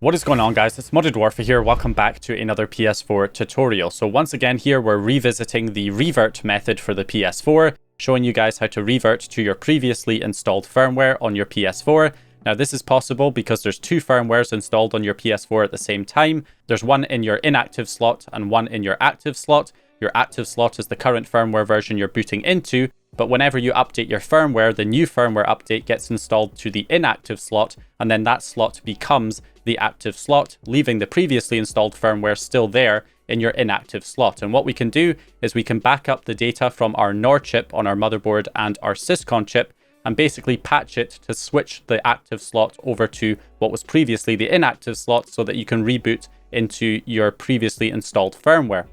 What is going on, guys? It's MODDEDWARFARE here. Welcome back to another PS4 tutorial. So once again here we're revisiting the revert method for the PS4, showing you guys how to revert to your previously installed firmware on your PS4. Now this is possible because there's two firmwares installed on your PS4 at the same time. There's one in your inactive slot and one in your active slot. Your active slot is the current firmware version you're booting into, but whenever you update your firmware, the new firmware update gets installed to the inactive slot, and then that slot becomes the active slot, leaving the previously installed firmware still there in your inactive slot. And what we can do is we can back up the data from our Nor chip on our motherboard and our Syscon chip, and basically patch it to switch the active slot over to what was previously the inactive slot so that you can reboot into your previously installed firmware.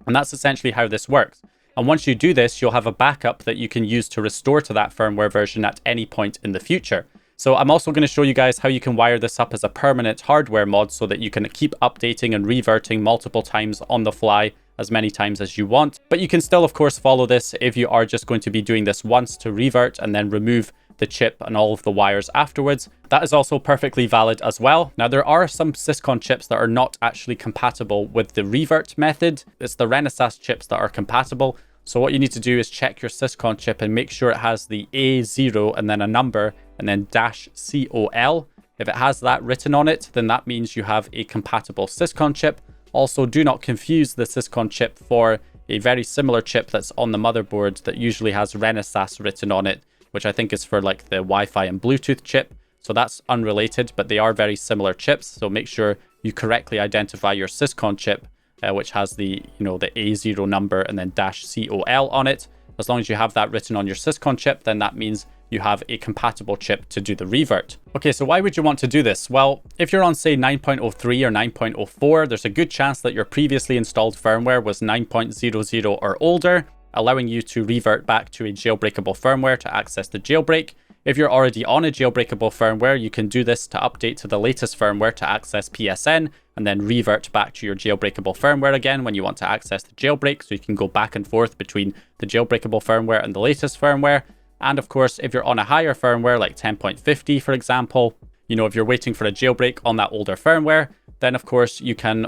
And that's essentially how this works. And once you do this, you'll have a backup that you can use to restore to that firmware version at any point in the future. So I'm also going to show you guys how you can wire this up as a permanent hardware mod so that you can keep updating and reverting multiple times on the fly, as many times as you want. But you can still, of course, follow this if you are just going to be doing this once to revert and then remove the chip and all of the wires afterwards. That is also perfectly valid as well. Now, there are some Syscon chips that are not actually compatible with the revert method. It's the Renesas chips that are compatible. So what you need to do is check your Syscon chip and make sure it has the A0 and then a number and then -COL. If it has that written on it, then that means you have a compatible Syscon chip. Also, do not confuse the Syscon chip for a very similar chip that's on the motherboard that usually has Renesas written on it, which I think is for like the Wi-Fi and Bluetooth chip. So that's unrelated, but they are very similar chips. So make sure you correctly identify your Syscon chip, which has the, the A0 number and then -COL on it. As long as you have that written on your Syscon chip, then that means you have a compatible chip to do the revert. Okay, so why would you want to do this? Well, if you're on, say, 9.03 or 9.04, there's a good chance that your previously installed firmware was 9.00 or older, allowing you to revert back to a jailbreakable firmware to access the jailbreak. If you're already on a jailbreakable firmware, you can do this to update to the latest firmware to access PSN, and then revert back to your jailbreakable firmware again when you want to access the jailbreak, so you can go back and forth between the jailbreakable firmware and the latest firmware. And of course, if you're on a higher firmware like 10.50, for example, if you're waiting for a jailbreak on that older firmware, then of course you can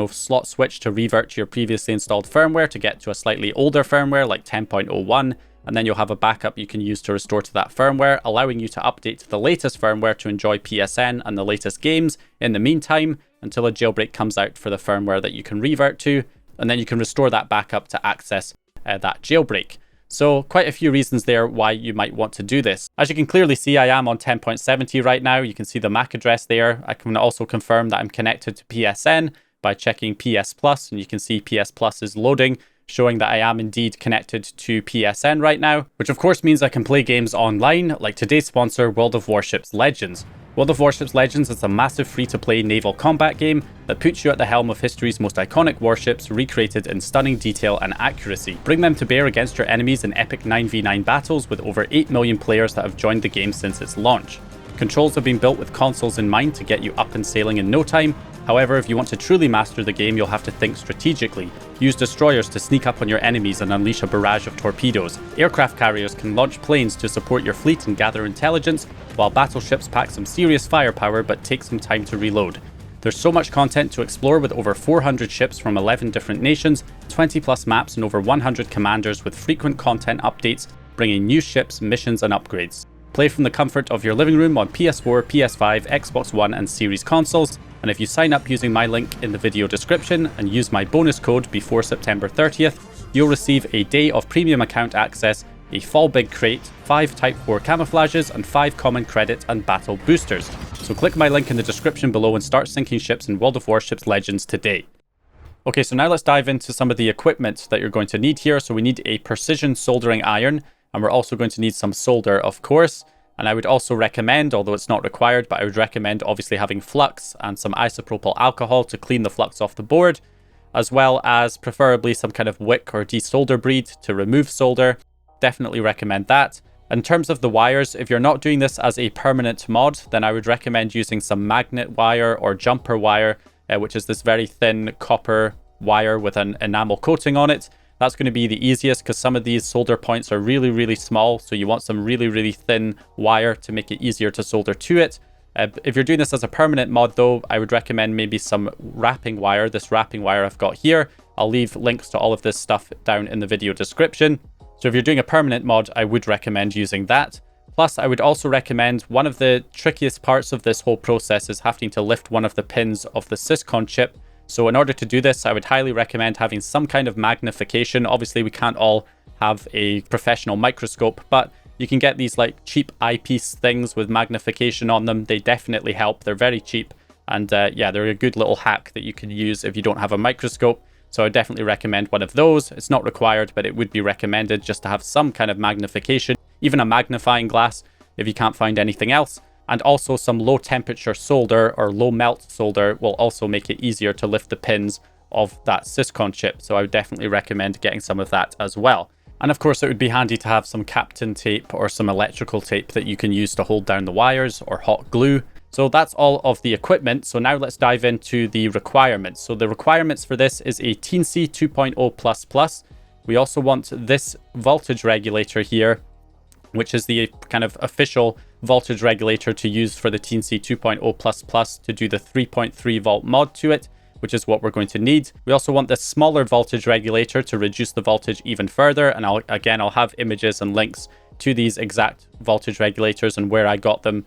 slot switch to revert to your previously installed firmware to get to a slightly older firmware like 10.01, and then you'll have a backup you can use to restore to that firmware, allowing you to update to the latest firmware to enjoy PSN and the latest games in the meantime until a jailbreak comes out for the firmware that you can revert to, and then you can restore that backup to access that jailbreak. So quite a few reasons there why you might want to do this. As you can clearly see, I am on 10.70 right now. You can see the MAC address there. I can also confirm that I'm connected to PSN by checking PS Plus, and you can see PS Plus is loading, showing that I am indeed connected to PSN right now, which of course means I can play games online, like today's sponsor, World of Warships Legends. World of Warships Legends is a massive free-to-play naval combat game that puts you at the helm of history's most iconic warships, recreated in stunning detail and accuracy. Bring them to bear against your enemies in epic 9v9 battles with over 8 million players that have joined the game since its launch. Controls have been built with consoles in mind to get you up and sailing in no time. However, if you want to truly master the game, you'll have to think strategically. Use destroyers to sneak up on your enemies and unleash a barrage of torpedoes. Aircraft carriers can launch planes to support your fleet and gather intelligence, while battleships pack some serious firepower but take some time to reload. There's so much content to explore with over 400 ships from 11 different nations, 20 plus maps, and over 100 commanders with frequent content updates, bringing new ships, missions, and upgrades. Play from the comfort of your living room on PS4, PS5, Xbox One, and Series consoles. And if you sign up using my link in the video description and use my bonus code before September 30th, you'll receive a day of premium account access, a fall big crate, 5 Type 4 camouflages, and 5 common credit and battle boosters. So click my link in the description below and start sinking ships in World of Warships Legends today. Okay, so now let's dive into some of the equipment that you're going to need here. So we need a precision soldering iron, and we're also going to need some solder, of course. And I would also recommend, although it's not required, but I would recommend obviously having flux and some isopropyl alcohol to clean the flux off the board, as well as preferably some kind of wick or desolder bead to remove solder. Definitely recommend that. In terms of the wires, if you're not doing this as a permanent mod, then I would recommend using some magnet wire or jumper wire, which is this very thin copper wire with an enamel coating on it. That's going to be the easiest because some of these solder points are really, really small. So you want some really, really thin wire to make it easier to solder to it. If you're doing this as a permanent mod though, I would recommend maybe some wrapping wire. This wrapping wire I've got here. I'll leave links to all of this stuff down in the video description. So if you're doing a permanent mod, I would recommend using that. Plus, I would also recommend, one of the trickiest parts of this whole process is having to lift one of the pins of the Syscon chip. So in order to do this, I would highly recommend having some kind of magnification. Obviously, we can't all have a professional microscope, but you can get these like cheap eyepiece things with magnification on them. They definitely help. They're very cheap. And yeah, they're a good little hack that you can use if you don't have a microscope. So I definitely recommend one of those. It's not required, but it would be recommended just to have some kind of magnification, even a magnifying glass if you can't find anything else. And also some low temperature solder or low melt solder will also make it easier to lift the pins of that Syscon chip. So I would definitely recommend getting some of that as well. And of course, it would be handy to have some Kapton tape or some electrical tape that you can use to hold down the wires, or hot glue. So that's all of the equipment. So now let's dive into the requirements. So the requirements for this is a Teensy 2.0++. We also want this voltage regulator here, which is the kind of official voltage regulator to use for the Teensy 2.0++ to do the 3.3 volt mod to it, which is what we're going to need. We also want this smaller voltage regulator to reduce the voltage even further. And I'll have images and links to these exact voltage regulators and where I got them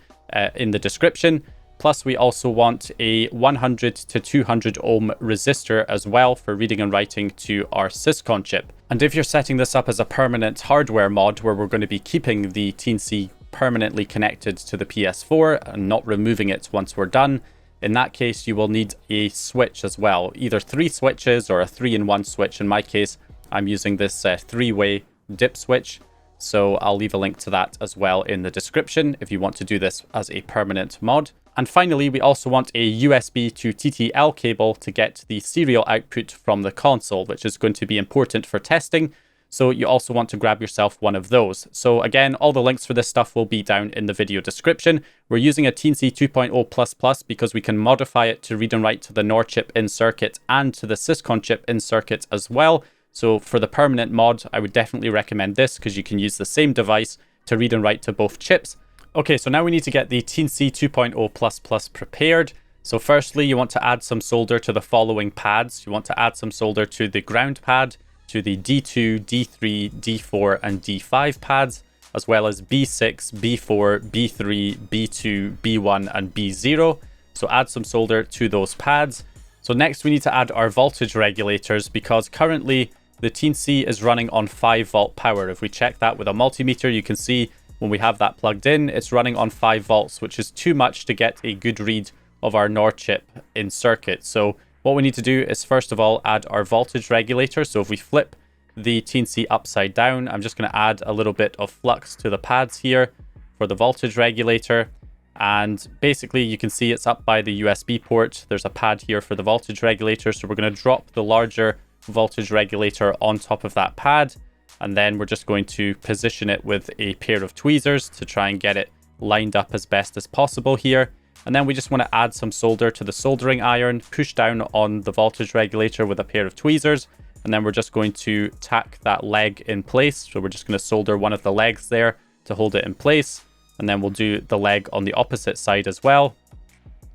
in the description. Plus, we also want a 100 to 200 ohm resistor as well for reading and writing to our Syscon chip. And if you're setting this up as a permanent hardware mod where we're going to be keeping the Teensy permanently connected to the PS4 and not removing it once we're done, in that case, you will need a switch as well, either 3 switches or a 3-in-1 switch. In my case, I'm using this 3-way dip switch. So I'll leave a link to that as well in the description if you want to do this as a permanent mod. And finally, we also want a USB to TTL cable to get the serial output from the console, which is going to be important for testing. So you also want to grab yourself one of those. So again, all the links for this stuff will be down in the video description. We're using a Teensy 2.0++ because we can modify it to read and write to the Nor chip in circuit and to the Syscon chip in circuit as well. So for the permanent mod, I would definitely recommend this because you can use the same device to read and write to both chips. Okay, so now we need to get the Teensy 2.0++ prepared. So firstly, you want to add some solder to the following pads. You want to add some solder to the ground pad, to the D2, D3, D4, and D5 pads, as well as B6, B4, B3, B2, B1, and B0. So add some solder to those pads. So next we need to add our voltage regulators because currently the Teensy is running on 5 volt power. If we check that with a multimeter, you can see when we have that plugged in, it's running on 5 volts, which is too much to get a good read of our Nor chip in circuit. So what we need to do is first of all add our voltage regulator. So if we flip the Teensy upside down, I'm just going to add a little bit of flux to the pads here for the voltage regulator. And basically you can see it's up by the USB port. There's a pad here for the voltage regulator. So we're going to drop the larger voltage regulator on top of that pad. And then we're just going to position it with a pair of tweezers to try and get it lined up as best as possible here. And then we just want to add some solder to the soldering iron, push down on the voltage regulator with a pair of tweezers. And then we're just going to tack that leg in place. So we're just going to solder one of the legs there to hold it in place. And then we'll do the leg on the opposite side as well.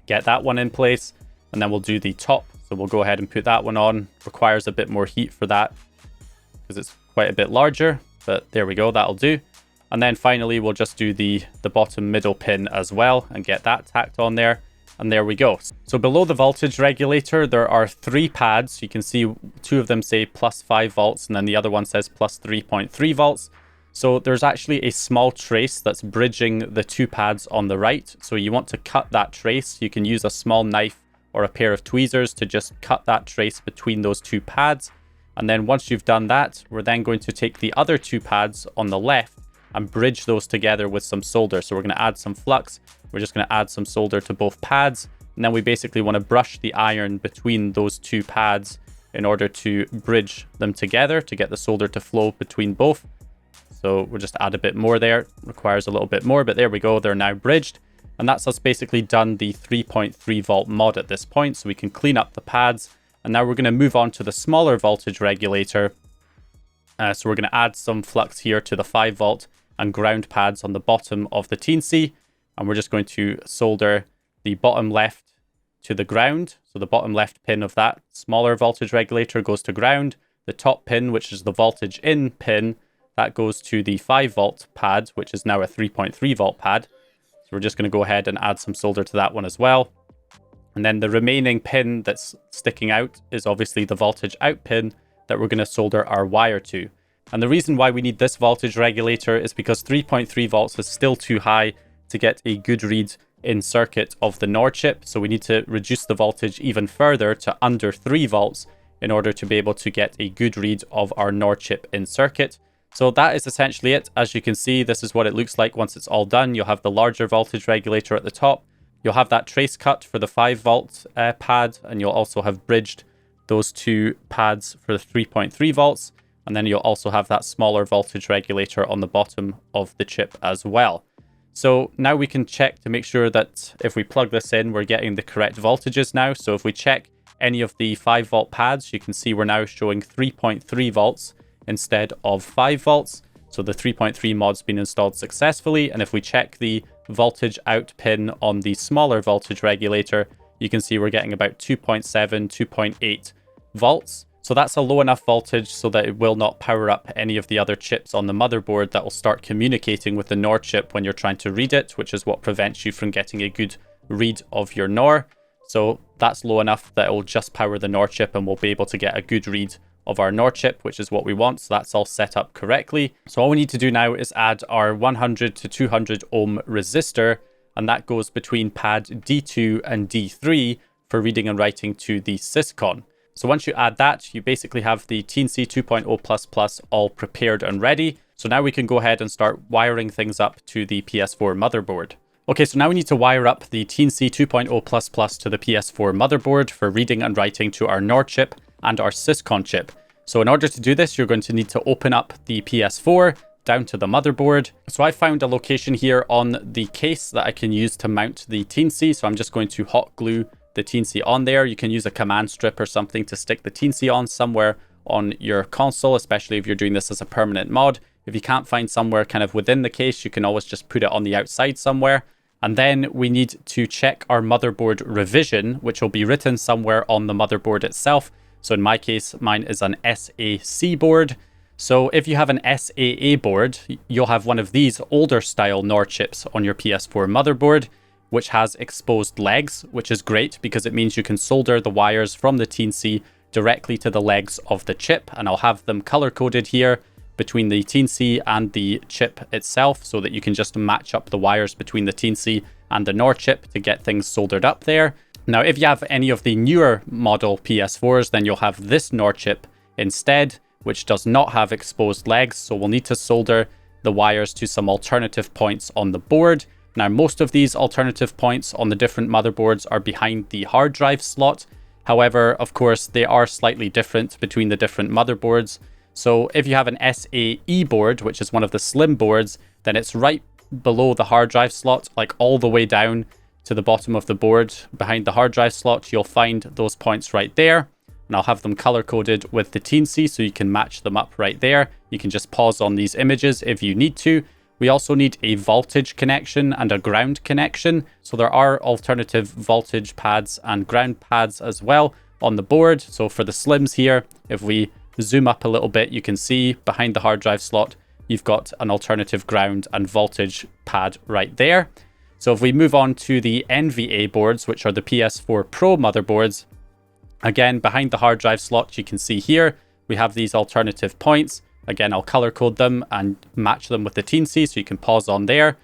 Get that one in place. And then we'll do the top. So we'll go ahead and put that one on. Requires a bit more heat for that because it's quite a bit larger. But there we go, that'll do. And then finally, we'll just do the bottom middle pin as well and get that tacked on there. And there we go. So below the voltage regulator, there are 3 pads. You can see 2 of them say plus 5 volts and then the other one says plus 3.3 volts. So there's actually a small trace that's bridging the 2 pads on the right. So you want to cut that trace. You can use a small knife or a pair of tweezers to just cut that trace between those 2 pads. And then once you've done that, we're then going to take the other 2 pads on the left and bridge those together with some solder. So we're going to add some flux. We're just going to add some solder to both pads. And then we basically want to brush the iron between those 2 pads in order to bridge them together to get the solder to flow between both. So we'll just add a bit more there. Requires a little bit more, but there we go. They're now bridged. And that's us basically done the 3.3 volt mod at this point. So we can clean up the pads. And now we're going to move on to the smaller voltage regulator. So we're going to add some flux here to the 5 volt and ground pads on the bottom of the Teensy. and we're just going to solder the bottom left to the ground. So the bottom left pin of that smaller voltage regulator goes to ground. The top pin, which is the voltage in pin, that goes to the 5 volt pad, which is now a 3.3 volt pad. So we're just going to go ahead and add some solder to that one as well. And then the remaining pin that's sticking out is obviously the voltage out pin that we're going to solder our wire to. And the reason why we need this voltage regulator is because 3.3 volts is still too high to get a good read in circuit of the Nor chip. So we need to reduce the voltage even further to under 3 volts in order to be able to get a good read of our Nor chip in circuit. So that is essentially it. As you can see, this is what it looks like once it's all done. You'll have the larger voltage regulator at the top. You'll have that trace cut for the 5 volt pad, and you'll also have bridged those 2 pads for the 3.3 volts. And then you'll also have that smaller voltage regulator on the bottom of the chip as well. So now we can check to make sure that if we plug this in, we're getting the correct voltages now. So if we check any of the 5 volt pads, you can see we're now showing 3.3 volts instead of 5 volts. So the 3.3 mod's been installed successfully. And if we check the voltage out pin on the smaller voltage regulator, you can see we're getting about 2.7, 2.8 volts. So that's a low enough voltage so that it will not power up any of the other chips on the motherboard that will start communicating with the Nor chip when you're trying to read it, which is what prevents you from getting a good read of your Nor. So that's low enough that it will just power the Nor chip and we'll be able to get a good read of our Nor chip, which is what we want. So that's all set up correctly. So all we need to do now is add our 100 to 200 ohm resistor, and that goes between pad D2 and D3 for reading and writing to the Syscon. So once you add that, you basically have the Teensy 2.0++ all prepared and ready. So now we can go ahead and start wiring things up to the PS4 motherboard. Okay, so now we need to wire up the Teensy 2.0++ to the PS4 motherboard for reading and writing to our Nor chip and our Syscon chip. So in order to do this, you're going to need to open up the PS4 down to the motherboard. So I found a location here on the case that I can use to mount the Teensy. So I'm just going to hot glue the Teensy on there. You can use a command strip or something to stick the Teensy on somewhere on your console, especially if you're doing this as a permanent mod. If you can't find somewhere kind of within the case, you can always just put it on the outside somewhere. And then we need to check our motherboard revision, which will be written somewhere on the motherboard itself. So in my case, mine is an SAC board. So if you have an SAA board, you'll have one of these older style Nor chips on your PS4 motherboard, which has exposed legs, which is great because it means you can solder the wires from the Teensy directly to the legs of the chip. And I'll have them color coded here between the Teensy and the chip itself so that you can just match up the wires between the Teensy and the Nor chip to get things soldered up there. Now, if you have any of the newer model PS4s, then you'll have this Nor chip instead, which does not have exposed legs. So we'll need to solder the wires to some alternative points on the board. Now, most of these alternative points on the different motherboards are behind the hard drive slot. However, of course, they are slightly different between the different motherboards. So if you have an SAE board, which is one of the slim boards, then it's right below the hard drive slot, like all the way down to the bottom of the board. Behind the hard drive slot, you'll find those points right there. And I'll have them color coded with the Teensy so you can match them up right there. You can just pause on these images if you need to. We also need a voltage connection and a ground connection. So there are alternative voltage pads and ground pads as well on the board. So for the slims here, if we zoom up a little bit, you can see behind the hard drive slot, you've got an alternative ground and voltage pad right there. So if we move on to the NVA boards, which are the PS4 Pro motherboards, again, behind the hard drive slot, you can see here, we have these alternative points. Again, I'll color code them and match them with the Teensy so you can pause on there.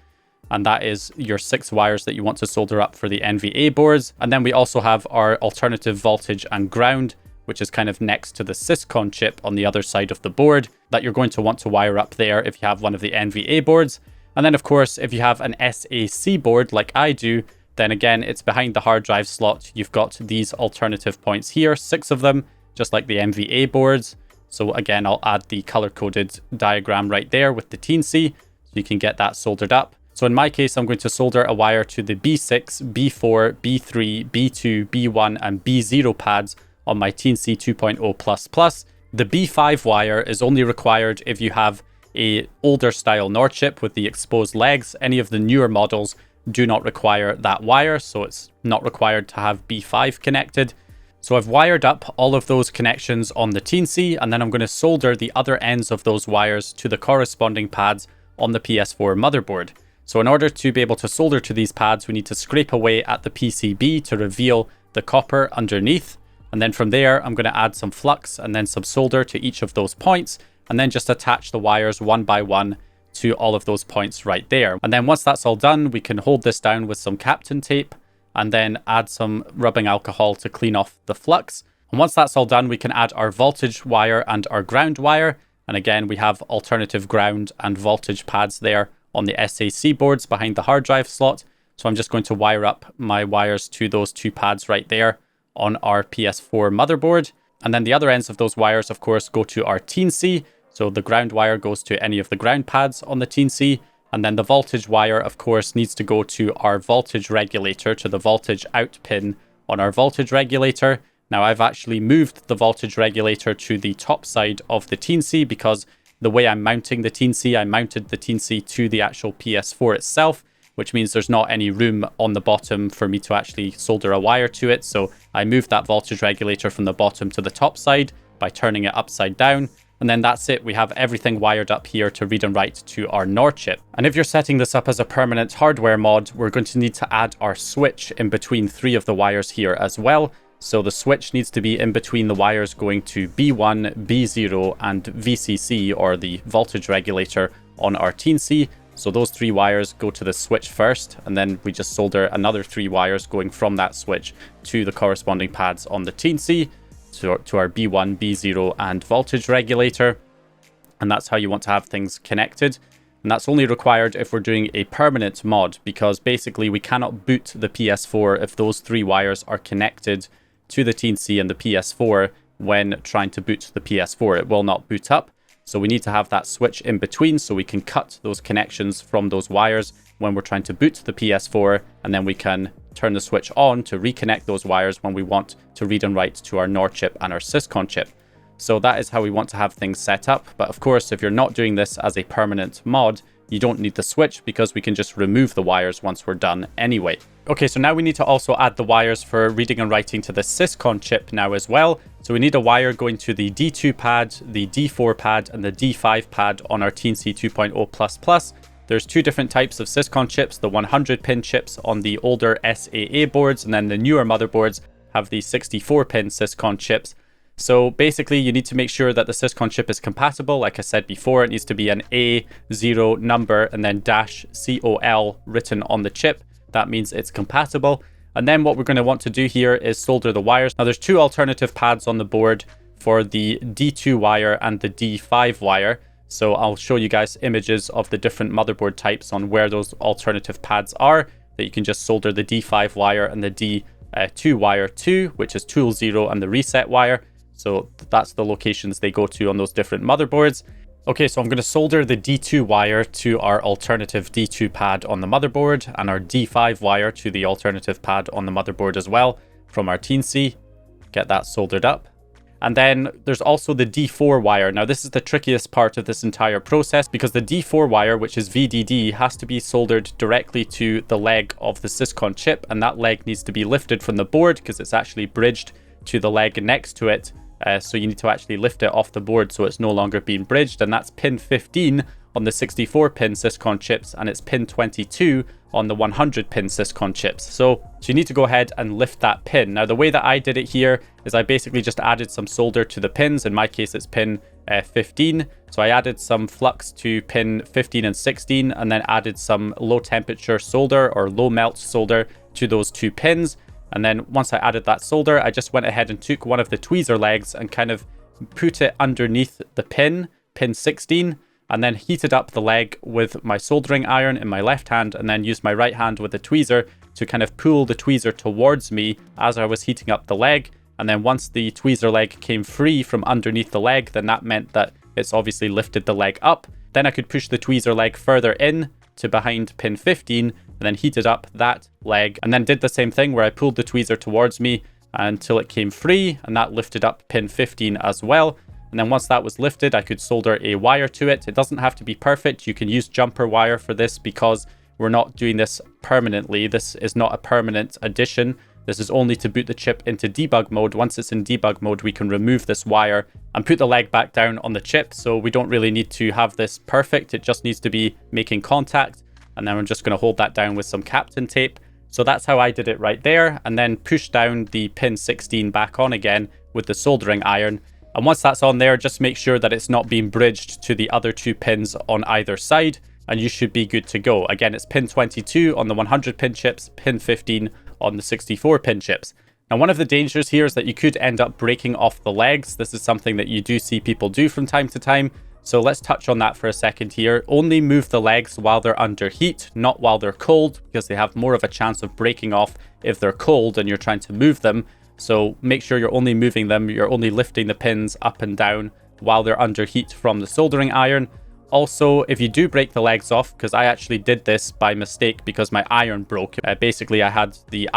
And that is your 6 wires that you want to solder up for the NVA boards. And then we also have our alternative voltage and ground, which is kind of next to the Syscon chip on the other side of the board that you're going to want to wire up there if you have one of the NVA boards. And then, of course, if you have an SAC board like I do, then again, it's behind the hard drive slot. You've got these alternative points here, 6 of them, just like the NVA boards. So again, I'll add the color-coded diagram right there with the Teensy so you can get that soldered up. So in my case, I'm going to solder a wire to the B6, B4, B3, B2, B1, and B0 pads on my Teensy 2.0++. The B5 wire is only required if you have a older style Nor chip with the exposed legs. Any of the newer models do not require that wire, so it's not required to have B5 connected. So I've wired up all of those connections on the Teensy, and then I'm going to solder the other ends of those wires to the corresponding pads on the PS4 motherboard. So in order to be able to solder to these pads, we need to scrape away at the PCB to reveal the copper underneath. And then from there, I'm going to add some flux and then some solder to each of those points, and then just attach the wires one by one to all of those points right there. And then once that's all done, we can hold this down with some Kapton tape and then add some rubbing alcohol to clean off the flux. And once that's all done, we can add our voltage wire and our ground wire. And again, we have alternative ground and voltage pads there on the SAC boards behind the hard drive slot. So I'm just going to wire up my wires to those two pads right there on our PS4 motherboard. And then the other ends of those wires, of course, go to our Teensy. So the ground wire goes to any of the ground pads on the Teensy. And then the voltage wire, of course, needs to go to our voltage regulator, to the voltage out pin on our voltage regulator. Now, I've actually moved the voltage regulator to the top side of the Teensy because the way I'm mounting the Teensy, I mounted the Teensy to the actual PS4 itself, which means there's not any room on the bottom for me to actually solder a wire to it. So I moved that voltage regulator from the bottom to the top side by turning it upside down. And then that's it. We have everything wired up here to read and write to our Nor chip. And if you're setting this up as a permanent hardware mod, we're going to need to add our switch in between three of the wires here as well. So the switch needs to be in between the wires going to B1, B0, and VCC, or the voltage regulator on our Teensy. So those three wires go to the switch first, and then we just solder another three wires going from that switch to the corresponding pads on the Teensy, to our B1, B0, and voltage regulator. And that's how you want to have things connected. And that's only required if we're doing a permanent mod, because basically we cannot boot the PS4 if those three wires are connected to the Teensy and the PS4 when trying to boot the PS4. It will not boot up. So we need to have that switch in between so we can cut those connections from those wires when we're trying to boot the PS4, and then we can turn the switch on to reconnect those wires when we want to read and write to our Nor chip and our Syscon chip. So that is how we want to have things set up. But of course, if you're not doing this as a permanent mod, you don't need the switch because we can just remove the wires once we're done anyway. Okay, so now we need to also add the wires for reading and writing to the Syscon chip now as well. So we need a wire going to the D2 pad, the D4 pad, and the D5 pad on our Teensy 2.0++. There's two different types of Syscon chips, the 100-pin chips on the older SAA boards, and then the newer motherboards have the 64-pin Syscon chips. So basically, you need to make sure that the Syscon chip is compatible. Like I said before, it needs to be an A0 number and then -COL written on the chip. That means it's compatible. And then what we're going to want to do here is solder the wires. Now, there's two alternative pads on the board for the D2 wire and the D5 wire. So I'll show you guys images of the different motherboard types on where those alternative pads are, that you can just solder the D5 wire and the D2 wire to, which is tool 0 and the reset wire. So that's the locations they go to on those different motherboards. Okay, so I'm going to solder the D2 wire to our alternative D2 pad on the motherboard, and our D5 wire to the alternative pad on the motherboard as well from our Teensy. Get that soldered up. And then there's also the D4 wire. Now, this is the trickiest part of this entire process because the D4 wire, which is VDD, has to be soldered directly to the leg of the Syscon chip, and that leg needs to be lifted from the board because it's actually bridged to the leg next to it. So you need to actually lift it off the board so it's no longer being bridged, and that's pin 15 on the 64-pin Syscon chips, and it's pin 22 on the 100-pin Syscon chips. So you need to go ahead and lift that pin. Now, the way that I did it here is I basically just added some solder to the pins. In my case, it's pin 15. So I added some flux to pin 15 and 16, and then added some low temperature solder or low melt solder to those two pins. And then once I added that solder, I just went ahead and took one of the tweezer legs and kind of put it underneath the pin 16, and then heated up the leg with my soldering iron in my left hand, and then used my right hand with the tweezer to kind of pull the tweezer towards me as I was heating up the leg. And then once the tweezer leg came free from underneath the leg, then that meant that it's obviously lifted the leg up. Then I could push the tweezer leg further in to behind pin 15, and then heated up that leg, and then did the same thing where I pulled the tweezer towards me until it came free, and that lifted up pin 15 as well. And then once that was lifted, I could solder a wire to it. It doesn't have to be perfect. You can use jumper wire for this because we're not doing this permanently. This is not a permanent addition. This is only to boot the chip into debug mode. Once it's in debug mode, we can remove this wire and put the leg back down on the chip. So we don't really need to have this perfect. It just needs to be making contact. And then I'm just going to hold that down with some Kapton tape. So that's how I did it right there. And then push down the pin 16 back on again with the soldering iron. And once that's on there, just make sure that it's not being bridged to the other 2 pins on either side. And you should be good to go. Again, it's pin 22 on the 100 pin chips, pin 15 on the 64 pin chips. Now, one of the dangers here is that you could end up breaking off the legs. This is something that you do see people do from time to time. So let's touch on that for a second here. Only move the legs while they're under heat, not while they're cold, because they have more of a chance of breaking off if they're cold and you're trying to move them. So make sure you're only moving them, you're only lifting the pins up and down while they're under heat from the soldering iron. Also, if you do break the legs off, because I actually did this by mistake because my iron broke. Basically, I had the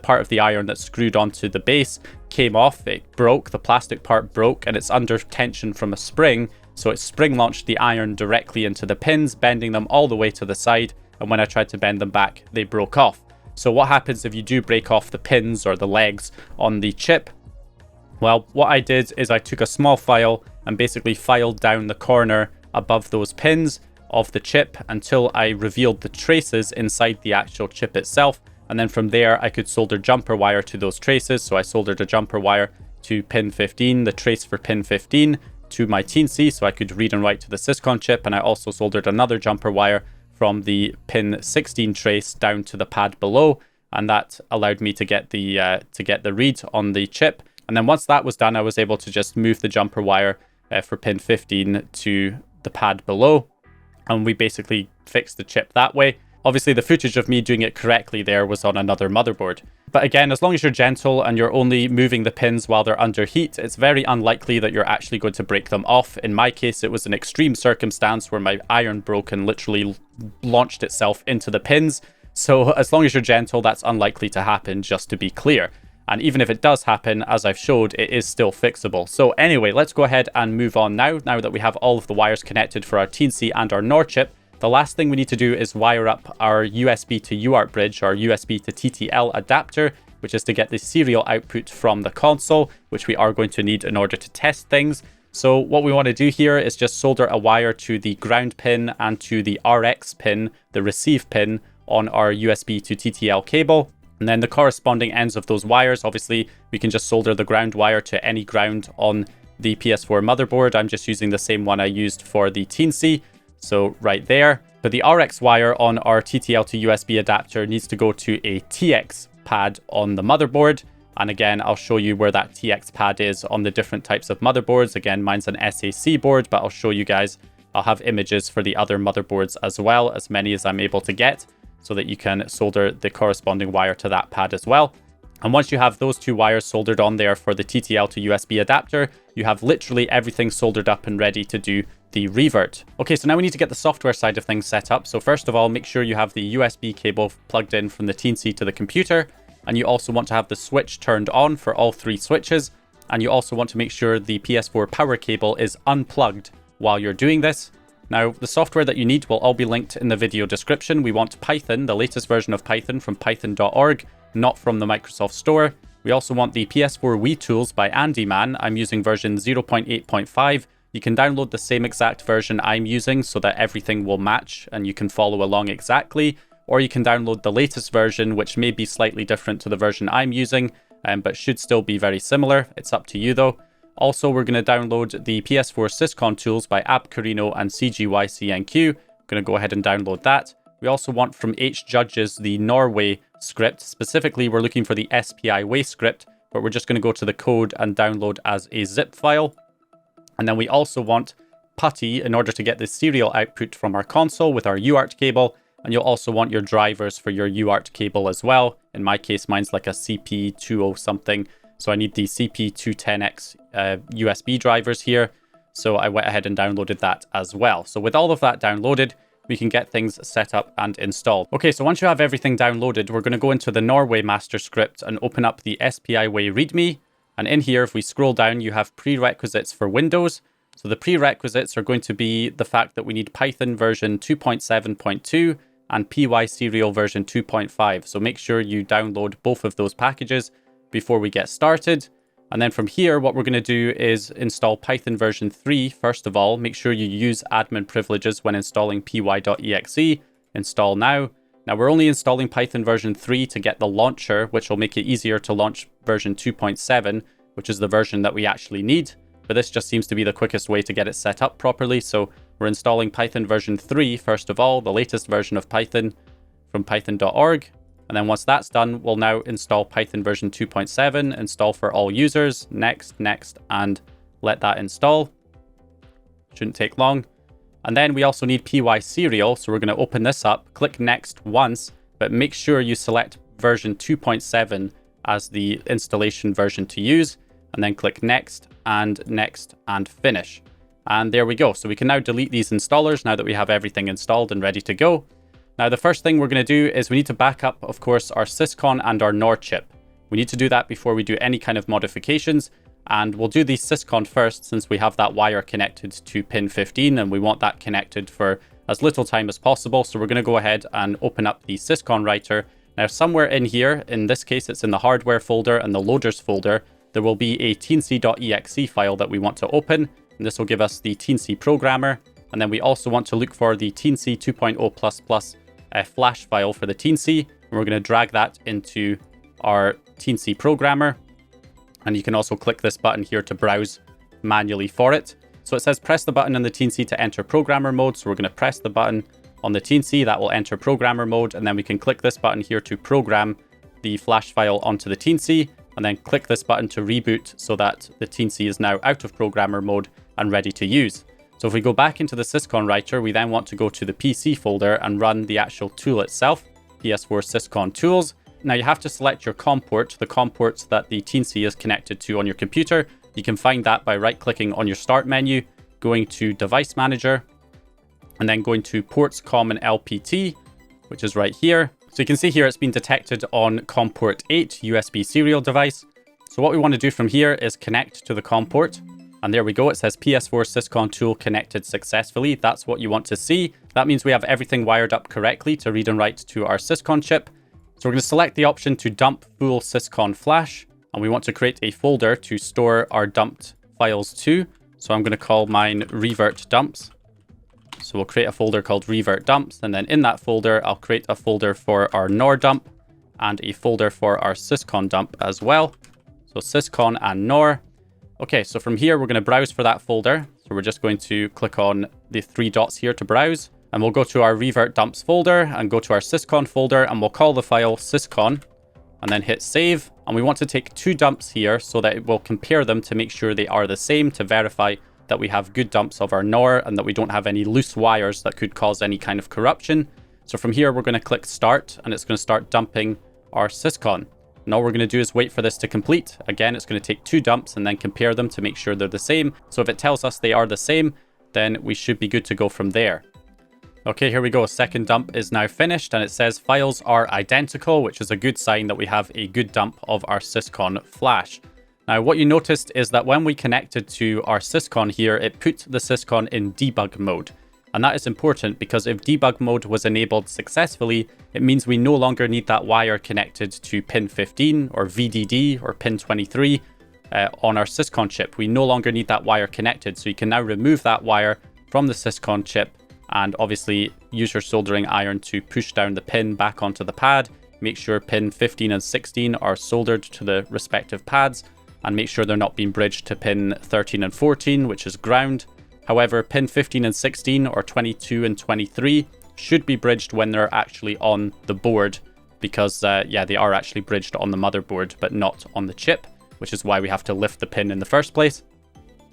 part of the iron that screwed onto the base came off, it broke, the plastic part broke, and it's under tension from a spring. So it spring launched the iron directly into the pins, bending them all the way to the side. And when I tried to bend them back, they broke off. So what happens if you do break off the pins or the legs on the chip? Well, what I did is I took a small file and basically filed down the corner above those pins of the chip until I revealed the traces inside the actual chip itself. And then from there, I could solder jumper wire to those traces. So I soldered a jumper wire to pin 15, the trace for pin 15 to my Teensy, so I could read and write to the Syscon chip. And I also soldered another jumper wire from the pin 16 trace down to the pad below. And that allowed me to get the read on the chip. And then once that was done, I was able to just move the jumper wire for pin 15 to the pad below, and we basically fixed the chip that way. Obviously, the footage of me doing it correctly there was on another motherboard. But again, as long as you're gentle and you're only moving the pins while they're under heat, it's very unlikely that you're actually going to break them off. In my case, it was an extreme circumstance where my iron broke and literally launched itself into the pins. So as long as you're gentle, that's unlikely to happen, just to be clear. And even if it does happen, as I've showed, it is still fixable. So anyway, let's go ahead and move on now. Now that we have all of the wires connected for our Teensy and our Nor chip, the last thing we need to do is wire up our USB to UART bridge, our USB to TTL adapter, which is to get the serial output from the console, which we are going to need in order to test things. So what we want to do here is just solder a wire to the ground pin and to the RX pin, the receive pin, on our USB to TTL cable. And then the corresponding ends of those wires, obviously, we can just solder the ground wire to any ground on the PS4 motherboard. I'm just using the same one I used for the Teensy, so right there. But the RX wire on our TTL to USB adapter needs to go to a TX pad on the motherboard. And again, I'll show you where that TX pad is on the different types of motherboards. Again, mine's an SAC board, but I'll show you guys. I'll have images for the other motherboards as well, as many as I'm able to get, so that you can solder the corresponding wire to that pad as well. And once you have those 2 wires soldered on there for the TTL to USB adapter, you have literally everything soldered up and ready to do the revert. Okay, so now we need to get the software side of things set up. So first of all, make sure you have the USB cable plugged in from the Teensy to the computer. And you also want to have the switch turned on for all 3 switches. And you also want to make sure the PS4 power cable is unplugged while you're doing this. Now, the software that you need will all be linked in the video description. We want Python, the latest version of Python from python.org, not from the Microsoft Store. We also want the PS4 Wii Tools by Andyman. I'm using version 0.8.5. You can download the same exact version I'm using so that everything will match and you can follow along exactly. Or you can download the latest version, which may be slightly different to the version I'm using, but should still be very similar. It's up to you though. Also, we're going to download the PS4 Syscon tools by AppCarino and CGYCNQ. I'm going to go ahead and download that. We also want from HJudges the Norway script. Specifically, we're looking for the SPI way script, but we're just going to go to the code and download as a zip file. And then we also want PuTTY in order to get the serial output from our console with our UART cable. And you'll also want your drivers for your UART cable as well. In my case, mine's like a CP20 something. So I need the CP210X USB drivers here. So I went ahead and downloaded that as well. So with all of that downloaded, we can get things set up and installed. Okay, so once you have everything downloaded, we're going to go into the Norway master script and open up the SPI way README. And in here, if we scroll down, you have prerequisites for Windows. So the prerequisites are going to be the fact that we need Python version 2.7.2, and PY Serial version 2.5. So make sure you download both of those packages before we get started. And then from here, what we're going to do is install Python version 3. First of all, make sure you use admin privileges when installing py.exe. Install now. Now we're only installing Python version 3 to get the launcher, which will make it easier to launch version 2.7, which is the version that we actually need. But this just seems to be the quickest way to get it set up properly. So we're installing Python version 3, first of all, the latest version of Python from python.org. And then once that's done, we'll now install Python version 2.7, install for all users, next, and let that install. Shouldn't take long. And then we also need PY Serial, so we're going to open this up, click next once, but make sure you select version 2.7 as the installation version to use, and then click next, and finish. And there we go. So we can now delete these installers now that we have everything installed and ready to go. Now, the first thing we're going to do is we need to back up, of course, our Syscon and our Nor chip. We need to do that before we do any kind of modifications. And we'll do the Syscon first, since we have that wire connected to pin 15 and we want that connected for as little time as possible. So we're going to go ahead and open up the Syscon writer. Now, somewhere in here, in this case, it's in the hardware folder and the loaders folder, there will be a teensy.exe file that we want to open. And this will give us the Teensy programmer. And then we also want to look for the Teensy 2.0++ flash file for the Teensy. And we're going to drag that into our Teensy programmer. And you can also click this button here to browse manually for it. So it says press the button on the Teensy to enter programmer mode. So we're going to press the button on the Teensy, that will enter programmer mode. And then we can click this button here to program the flash file onto the Teensy. And then click this button to reboot so that the Teensy is now out of programmer mode and ready to use. So if we go back into the Syscon writer, we then want to go to the PC folder and run the actual tool itself, PS4 Syscon tools. Now you have to select your COM port, the COM ports that the Teensy is connected to on your computer. You can find that by right-clicking on your start menu, going to Device Manager, and then going to Ports, COM, and LPT, which is right here. So you can see here it's been detected on COM port 8, USB serial device. So what we want to do from here is connect to the COM port. And there we go, it says PS4 Syscon tool connected successfully. That's what you want to see. That means we have everything wired up correctly to read and write to our Syscon chip. So we're going to select the option to dump full Syscon flash. And we want to create a folder to store our dumped files to. So I'm going to call mine Revert dumps. So we'll create a folder called Revert dumps. And then in that folder, I'll create a folder for our Nor dump and a folder for our Syscon dump as well. So Syscon and Nor. Okay, so from here, we're going to browse for that folder. So we're just going to click on the 3 dots here to browse. And we'll go to our Revert dumps folder and go to our Syscon folder. And we'll call the file Syscon and then hit save. And we want to take 2 dumps here so that it will compare them to make sure they are the same, to verify that we have good dumps of our Nor and that we don't have any loose wires that could cause any kind of corruption. So from here, we're going to click start and it's going to start dumping our Syscon. And all we're going to do is wait for this to complete. Again, it's going to take 2 dumps and then compare them to make sure they're the same. So if it tells us they are the same, then we should be good to go from there. Okay, here we go. Second dump is now finished and it says files are identical, which is a good sign that we have a good dump of our Syscon flash. Now, what you noticed is that when we connected to our Syscon here, it put the Syscon in debug mode. And that is important because if debug mode was enabled successfully, it means we no longer need that wire connected to pin 15 or VDD or pin 23 on our Syscon chip. We no longer need that wire connected. So you can now remove that wire from the Syscon chip and obviously use your soldering iron to push down the pin back onto the pad. Make sure pin 15 and 16 are soldered to the respective pads and make sure they're not being bridged to pin 13 and 14, which is ground. However, pin 15 and 16 or 22 and 23 should be bridged when they're actually on the board because, yeah, they are actually bridged on the motherboard, but not on the chip, which is why we have to lift the pin in the first place.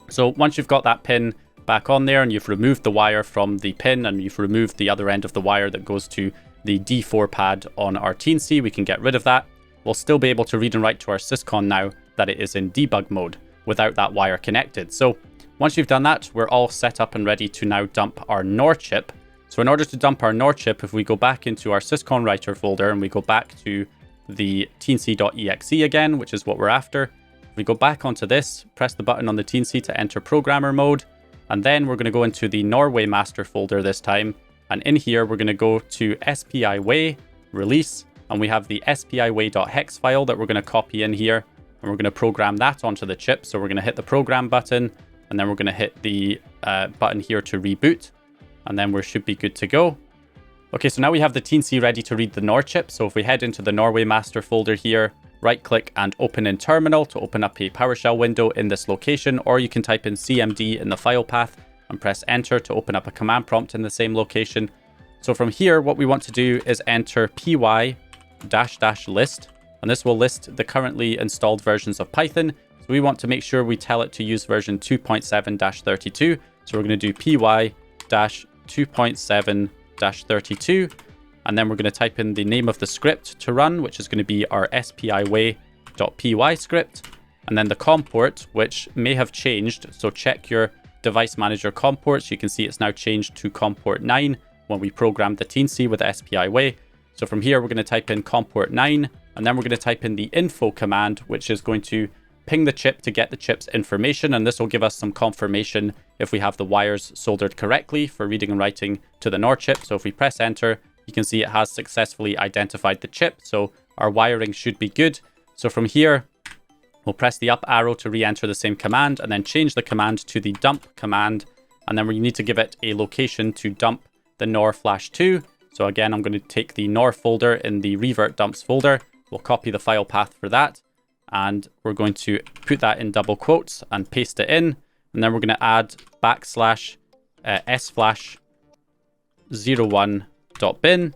So once you've got that pin back on there and you've removed the wire from the pin and you've removed the other end of the wire that goes to the D4 pad on our Teensy, we can get rid of that. We'll still be able to read and write to our Syscon now that it is in debug mode without that wire connected. So once you've done that, we're all set up and ready to now dump our Nor chip. So in order to dump our Nor chip, if we go back into our Syscon writer folder and we go back to the teensy.exe again, which is what we're after, if we go back onto this, press the button on the Teensy to enter programmer mode, and then we're going to go into the Norway master folder this time, And in here, we're going to go to SPIWay, release, and we have the SPIWay.hex file that we're going to copy in here, and we're going to program that onto the chip. So we're going to hit the program button, and then we're going to hit the button here to reboot, and then we should be good to go. Okay, so now we have the Teensy ready to read the Nor chip. So if we head into the Norway master folder here, right click and open in terminal to open up a PowerShell window in this location, or you can type in CMD in the file path and press enter to open up a command prompt in the same location. So from here, what we want to do is enter py --list, and this will list the currently installed versions of Python. So we want to make sure we tell it to use version 2.7-32. So we're going to do py -2.7-32, and then we're going to type in the name of the script to run, which is going to be our SPIWay.py script, and then the COM port, which may have changed. So check your device manager COM ports. You can see it's now changed to COM port 9 when we programmed the Teensy with SPIWay. So from here, we're going to type in COM port 9, and then we're going to type in the info command, which is going to ping the chip to get the chip's information, and this will give us some confirmation if we have the wires soldered correctly for reading and writing to the Nor chip. So if we press enter, you can see it has successfully identified the chip, so our wiring should be good. So from here, we'll press the up arrow to re-enter the same command, and then change the command to the dump command, and then we need to give it a location to dump the Nor flash to. So again, I'm going to take the Nor folder in the Revert dumps folder. We'll copy the file path for that, and we're going to put that in double quotes and paste it in. And then we're going to add /sflash01.bin.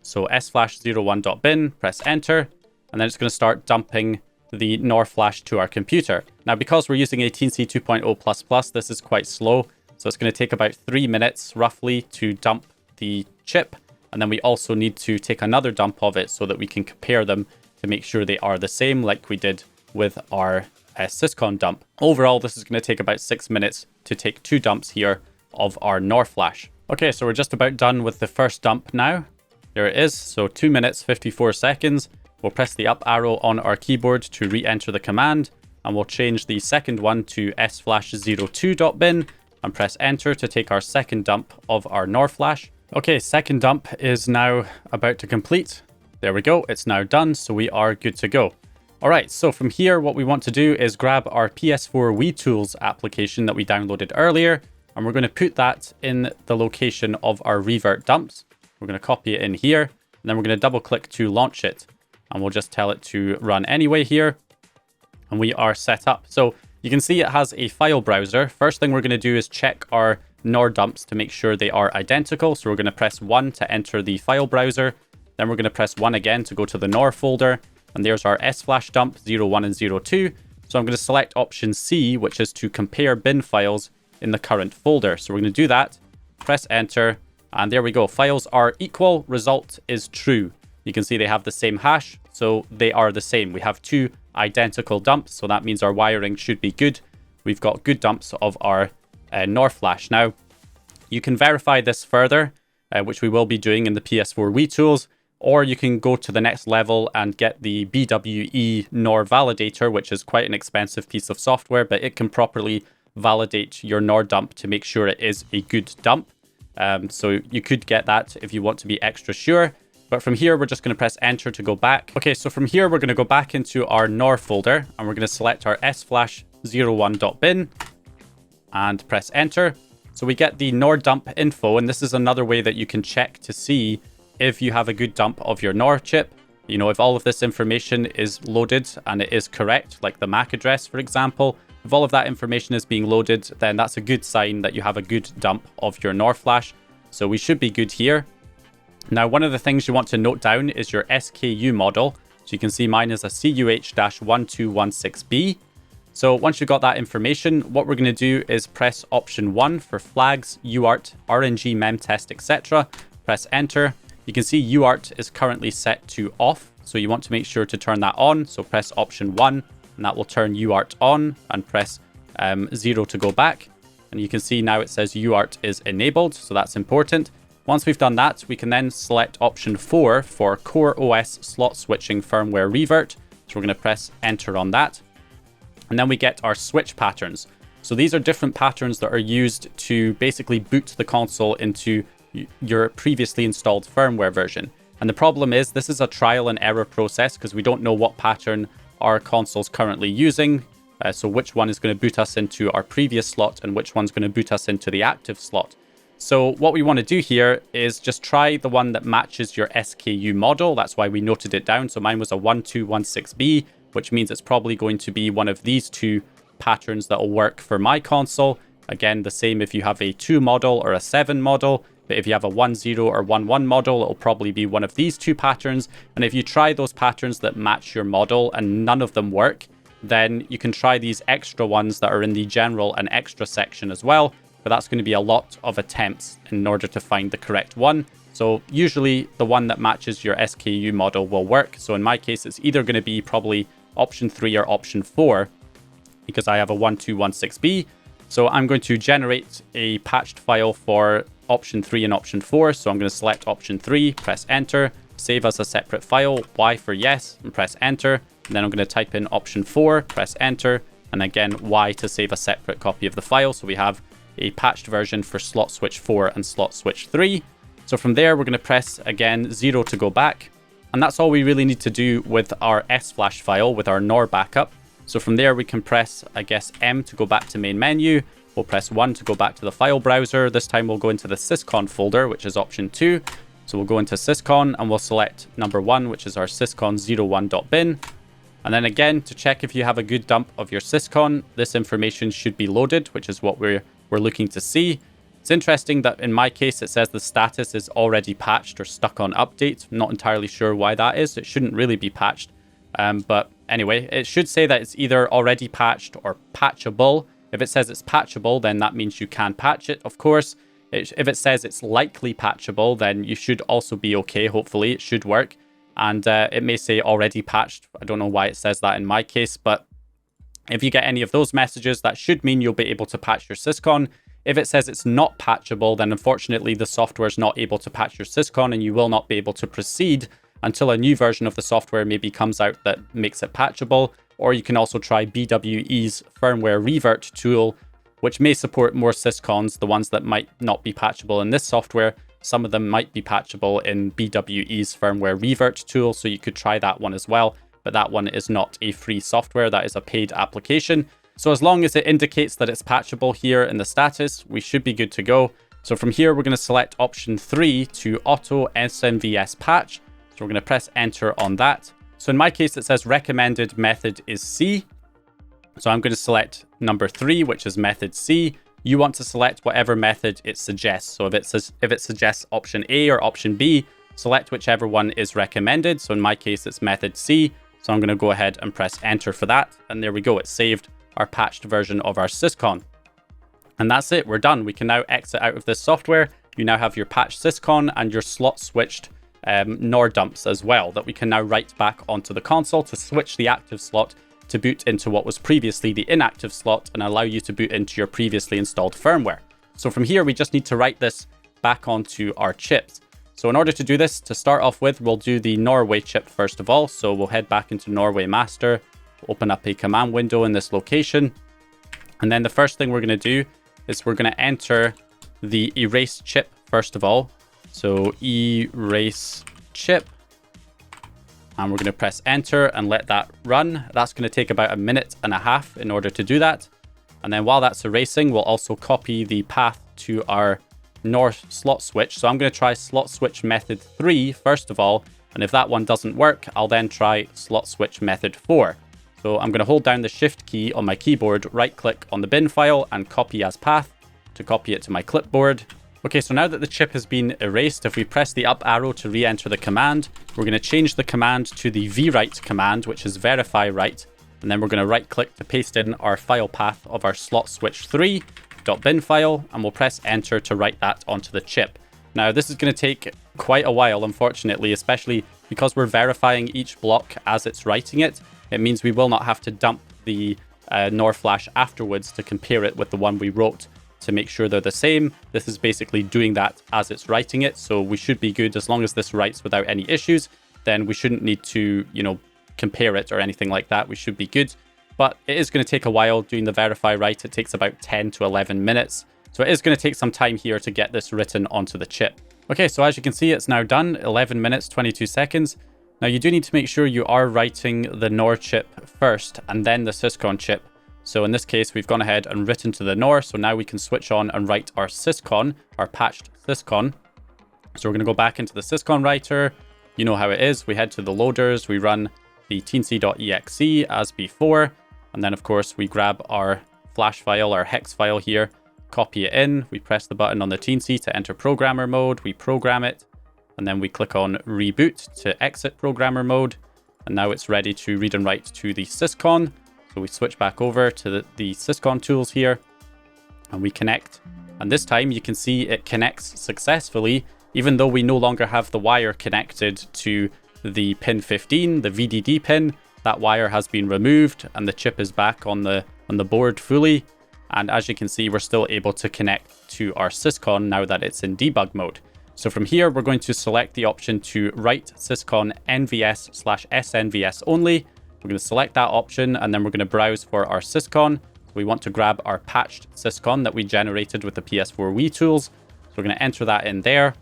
So sflash01.bin, press enter, and then it's going to start dumping the Nor flash to our computer. Now, because we're using a Teensy 2.0++, this is quite slow. So it's going to take about 3 minutes roughly to dump the chip. And then we also need to take another dump of it so that we can compare them to make sure they are the same, like we did with our Syscon dump. Overall, this is going to take about 6 minutes to take 2 dumps here of our Nor flash. Okay, so we're just about done with the first dump now. There it is. So 2 minutes, 54 seconds. We'll press the up arrow on our keyboard to re-enter the command, and we'll change the second one to sflash02.bin and press enter to take our second dump of our Nor flash. Okay, second dump is now about to complete. There we go, it's now done, so we are good to go. All right, so from here, what we want to do is grab our PS4 WeTools application that we downloaded earlier, and we're going to put that in the location of our Revert dumps. We're going to copy it in here, and then we're going to double click to launch it, and we'll just tell it to run anyway here, and we are set up. So you can see it has a file browser. First thing we're going to do is check our Nor dumps to make sure they are identical. So we're going to press 1 to enter the file browser. Then we're going to press 1 again to go to the Nor folder. And there's our sflash dump 01 and 02. So I'm going to select option C, which is to compare bin files in the current folder. So we're going to do that, press enter, and there we go. Files are equal, result is true. You can see they have the same hash, so they are the same. We have 2 identical dumps, so that means our wiring should be good. We've got good dumps of our Nor flash. Now, you can verify this further, which we will be doing in the PS4 WeTools, or you can go to the next level and get the BWE Nor validator, which is quite an expensive piece of software, but it can properly validate your Nor dump to make sure it is a good dump. So you could get that if you want to be extra sure. But from here, we're just going to press enter to go back. Okay, so from here, we're going to go back into our Nor folder, and we're going to select our sflash01.bin and press enter. So we get the Nor dump info, and this is another way that you can check to see if you have a good dump of your Nor chip. You know, if all of this information is loaded and it is correct, like the MAC address, for example, if all of that information is being loaded, then that's a good sign that you have a good dump of your Nor flash. So we should be good here. Now, one of the things you want to note down is your SKU model. So you can see mine is a CUH-1216B. So once you've got that information, what we're going to do is press option 1 for flags, UART, RNG, memtest, etc. Press enter. You can see UART is currently set to off, so you want to make sure to turn that on. So press option 1, and that will turn UART on, and press 0 to go back. And you can see now it says UART is enabled, so that's important. Once we've done that, we can then select option 4 for Core OS slot switching firmware revert. So we're going to press enter on that. And then we get our switch patterns. So these are different patterns that are used to basically boot the console into your previously installed firmware version. And the problem is this is a trial and error process because we don't know what pattern our console's currently using. So which one is going to boot us into our previous slot and which one's going to boot us into the active slot. So what we want to do here is just try the one that matches your SKU model. That's why we noted it down. So mine was a 1216B, which means it's probably going to be one of these two patterns that will work for my console. Again, the same if you have a 2 model or a 7 model. But if you have a 10 or 11 model, it'll probably be one of these two patterns. And if you try those patterns that match your model and none of them work, then you can try these extra ones that are in the general and extra section as well. But that's going to be a lot of attempts in order to find the correct one. So usually the one that matches your SKU model will work. So in my case, it's either going to be probably option 3 or option 4 because I have a 1216B. So I'm going to generate a patched file for option 3 and option 4. So I'm going to select option 3, press enter, save as a separate file, Y for yes, and press enter. And then I'm going to type in option 4, press enter, and again Y to save a separate copy of the file. So we have a patched version for slot switch 4 and slot switch 3. So from there, we're going to press again 0 to go back. And that's all we really need to do with our SFlash file with our Nor backup. So from there, we can press, I guess, M to go back to main menu. We'll press 1 to go back to the file browser. This time we'll go into the Syscon folder, which is option 2. So we'll go into Syscon and we'll select number 1, which is our syscon01.bin. And then again, to check if you have a good dump of your Syscon, this information should be loaded, which is what we're looking to see. It's interesting that in my case, it says the status is already patched or stuck on update. I'm not entirely sure why that is. It shouldn't really be patched. But anyway, it should say that it's either already patched or patchable. If it says it's patchable, then that means you can patch it, of course. If it says it's likely patchable, then you should also be okay. Hopefully, it should work. And it may say already patched. I don't know why it says that in my case, but if you get any of those messages, that should mean you'll be able to patch your Syscon. If it says it's not patchable, then unfortunately the software is not able to patch your Syscon and you will not be able to proceed until a new version of the software maybe comes out that makes it patchable. Or you can also try BWE's Firmware Revert tool, which may support more Syscons, the ones that might not be patchable in this software. Some of them might be patchable in BWE's Firmware Revert tool, so you could try that one as well. But that one is not a free software, that is a paid application. So as long as it indicates that it's patchable here in the status, we should be good to go. So from here, we're going to select option 3 to auto SMVS patch. So we're going to press enter on that. So in my case, it says recommended method is C. So I'm going to select number 3, which is method C. You want to select whatever method it suggests. So if it suggests option A or option B, select whichever one is recommended. So in my case, it's method C. So I'm going to go ahead and press enter for that. And there we go. It saved our patched version of our Syscon. And that's it. We're done. We can now exit out of this software. You now have your patched Syscon and your slot switched Nor dumps as well that we can now write back onto the console to switch the active slot to boot into what was previously the inactive slot and allow you to boot into your previously installed firmware. So from here, we just need to write this back onto our chips. So in order to do this, to start off with, we'll do the Norway chip first of all. So we'll head back into Norway master, open up a command window in this location. And then the first thing we're going to do is we're going to enter the erase chip first of all. So erase chip. And we're going to press enter and let that run. That's going to take about 1.5 minutes in order to do that. And then while that's erasing, we'll also copy the path to our Nor slot switch. So I'm going to try slot switch method 3 first of all. And if that one doesn't work, I'll then try slot switch method 4. So I'm going to hold down the shift key on my keyboard, right click on the bin file and copy as path to copy it to my clipboard. Okay, so now that the chip has been erased, if we press the up arrow to re-enter the command, we're going to change the command to the VWrite command, which is verify write. And then we're going to right click to paste in our file path of our slot switch 3.bin file, and we'll press enter to write that onto the chip. Now, this is going to take quite a while, unfortunately, especially because we're verifying each block as it's writing it. It means we will not have to dump the Nor flash afterwards to compare it with the one we wrote to make sure they're the same. This is basically doing that as it's writing it. So we should be good as long as this writes without any issues, then we shouldn't need to, compare it or anything like that. We should be good. But it is going to take a while doing the verify write. It takes about 10 to 11 minutes. So it is going to take some time here to get this written onto the chip. Okay, so as you can see, it's now done, 11 minutes, 22 seconds. Now you do need to make sure you are writing the Nor chip first and then the Syscon chip. So in this case, we've gone ahead and written to the Nor. So now we can switch on and write our Syscon, our patched Syscon. So we're going to go back into the Syscon writer. You know how it is. We head to the loaders. We run the teensy.exe as before. And then, of course, we grab our flash file, our hex file here, copy it in. We press the button on the Teensy to enter programmer mode. We program it. And then we click on reboot to exit programmer mode. And now it's ready to read and write to the Syscon. So we switch back over to the Syscon tools here. And we connect. And this time you can see it connects successfully, even though we no longer have the wire connected to the pin 15, the VDD pin. That wire has been removed and the chip is back on the board fully. And as you can see, we're still able to connect to our Syscon now that it's in debug mode. So from here, we're going to select the option to write Syscon NVS/SNVS only. We're going to select that option and then we're going to browse for our Syscon. So we want to grab our patched Syscon that we generated with the PS4 Wii tools. So we're going to enter that in there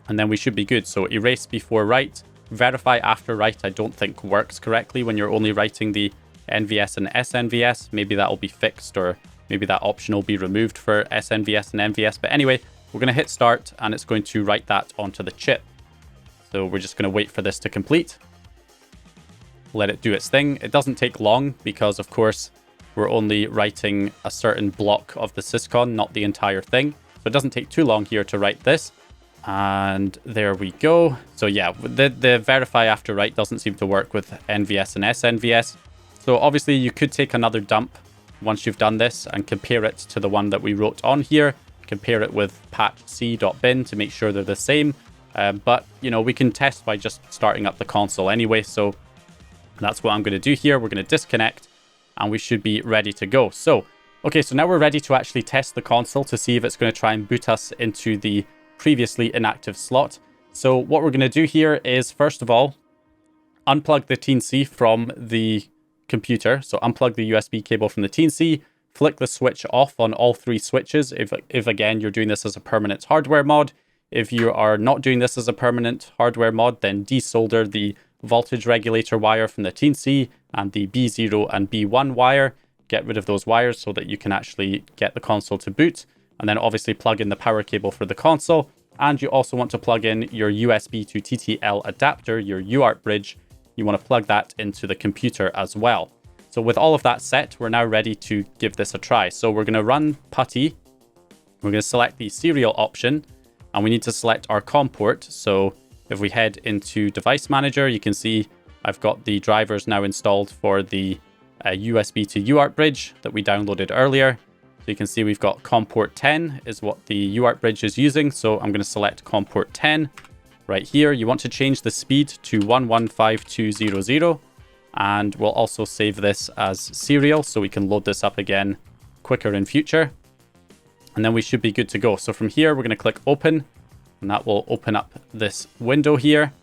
and then we should be good. So erase before write, verify after write I don't think works correctly when you're only writing the NVS and SNVS. Maybe that will be fixed, or maybe that option will be removed for SNVS and NVS. But anyway, we're going to hit start and it's going to write that onto the chip. So we're just going to wait for this to complete. Let it do its thing. It doesn't take long because, of course, we're only writing a certain block of the Syscon, not the entire thing. So it doesn't take too long here to write this. And there we go. So yeah, the verify after write doesn't seem to work with NVS and SNVS. So obviously you could take another dump once you've done this and compare it to the one that we wrote on here. Compare it with patch.c.bin to make sure they're the same. But, you know, we can test by just starting up the console anyway. So that's what I'm going to do here. We're going to disconnect and we should be ready to go. So, okay, so now we're ready to actually test the console to see if it's going to try and boot us into the previously inactive slot. So what we're going to do here is, first of all, unplug the Teensy from the computer. So unplug the USB cable from the Teensy, flick the switch off on all three switches if again you're doing this as a permanent hardware mod. If you are not doing this as a permanent hardware mod, then desolder the voltage regulator wire from the Teensy and the B0 and B1 wire. Get rid of those wires so that you can actually get the console to boot. And then obviously plug in the power cable for the console. And you also want to plug in your USB to TTL adapter, your UART bridge. You want to plug that into the computer as well. So with all of that set, we're now ready to give this a try. So we're going to run PuTTY. We're going to select the serial option and we need to select our COM port. So if we head into Device Manager, you can see I've got the drivers now installed for the USB to UART bridge that we downloaded earlier. So you can see we've got COM port 10 is what the UART bridge is using. So I'm going to select COM port 10 right here. You want to change the speed to 115200. And we'll also save this as serial so we can load this up again quicker in future. And then we should be good to go. So from here, we're going to click open and that will open up this window here.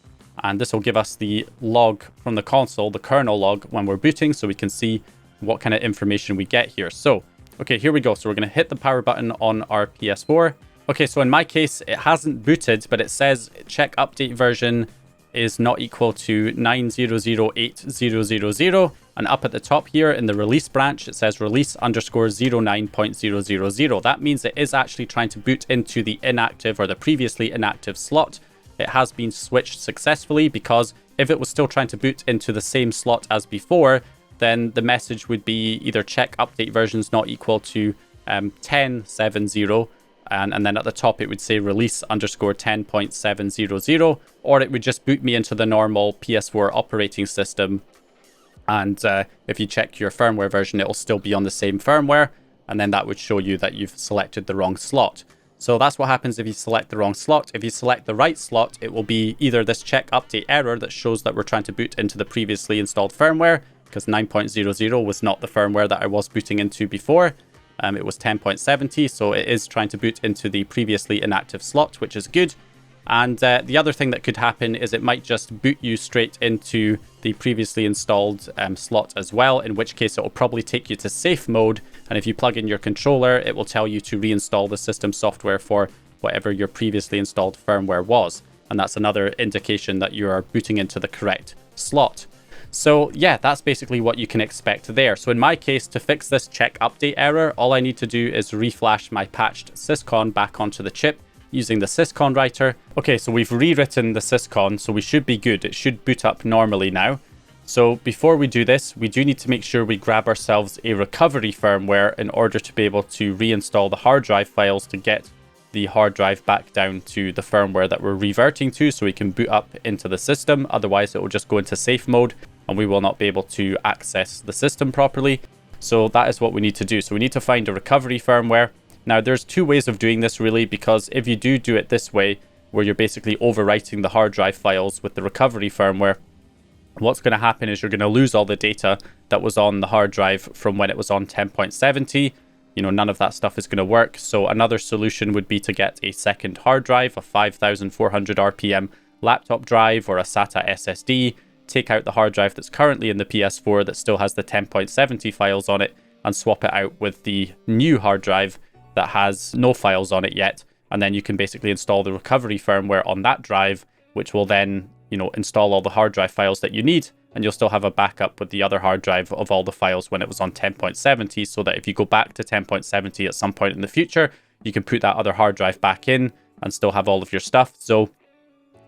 And this will give us the log from the console, the kernel log when we're booting, so we can see what kind of information we get here. So, okay, here we go. So we're going to hit the power button on our PS4. Okay, so in my case, it hasn't booted, but it says check update version is not equal to 9008000. And up at the top here in the release branch, it says release_09.000. That means it is actually trying to boot into the inactive or the previously inactive slot. It has been switched successfully, because if it was still trying to boot into the same slot as before, then the message would be either check update versions not equal to 1070, and then at the top it would say release_10.700, or it would just boot me into the normal PS4 operating system. And if you check your firmware version, it will still be on the same firmware, and then that would show you that you've selected the wrong slot. So that's what happens if you select the wrong slot. If you select the right slot, it will be either this check update error that shows that we're trying to boot into the previously installed firmware, because 9.00 was not the firmware that I was booting into before. It was 10.70, so it is trying to boot into the previously inactive slot, which is good. And the other thing that could happen is it might just boot you straight into the previously installed slot as well, in which case it will probably take you to safe mode. And if you plug in your controller, it will tell you to reinstall the system software for whatever your previously installed firmware was. And that's another indication that you are booting into the correct slot. So yeah, that's basically what you can expect there. So in my case, to fix this check update error, all I need to do is reflash my patched Syscon back onto the chip using the Syscon writer. Okay, so we've rewritten the Syscon, so we should be good. It should boot up normally now. So before we do this, we do need to make sure we grab ourselves a recovery firmware in order to be able to reinstall the hard drive files to get the hard drive back down to the firmware that we're reverting to, so we can boot up into the system. Otherwise, it will just go into safe mode and we will not be able to access the system properly. So that is what we need to do. So we need to find a recovery firmware. Now, there's two ways of doing this really, because if you do it this way, where you're basically overwriting the hard drive files with the recovery firmware, what's going to happen is you're going to lose all the data that was on the hard drive from when it was on 10.70. You know, none of that stuff is going to work. So another solution would be to get a second hard drive, a 5400 RPM laptop drive or a SATA SSD, take out the hard drive that's currently in the PS4 that still has the 10.70 files on it, and swap it out with the new hard drive that has no files on it yet. And then you can basically install the recovery firmware on that drive, which will then, you know, install all the hard drive files that you need. And you'll still have a backup with the other hard drive of all the files when it was on 10.70, so that if you go back to 10.70 at some point in the future, you can put that other hard drive back in and still have all of your stuff. So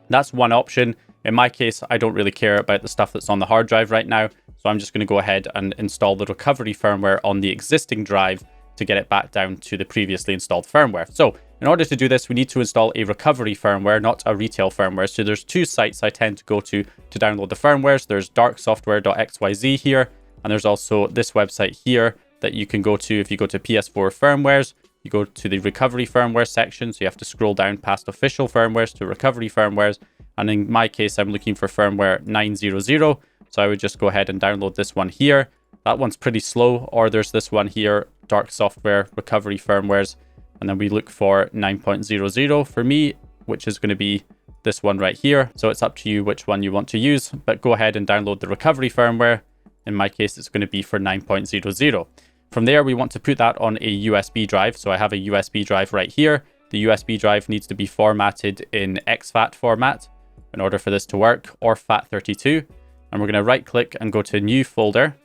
that's one option. In my case, I don't really care about the stuff that's on the hard drive right now. So I'm just going to go ahead and install the recovery firmware on the existing drive to get it back down to the previously installed firmware. So in order to do this, we need to install a recovery firmware, not a retail firmware. So there's two sites I tend to go to download the firmwares. There's darksoftware.xyz here, and there's also this website here that you can go to. If you go to PS4 firmwares, you go to the recovery firmware section. So you have to scroll down past official firmwares to recovery firmwares. And in my case, I'm looking for firmware 900. So I would just go ahead and download this one here. That one's pretty slow. Or there's this one here, Dark Software Recovery Firmwares. And then we look for 9.00 for me, which is going to be this one right here. So it's up to you which one you want to use, but go ahead and download the recovery firmware. In my case, it's going to be for 9.00. From there, we want to put that on a USB drive. So I have a USB drive right here. The USB drive needs to be formatted in exFAT format in order for this to work, or FAT32. And we're going to right click and go to new folder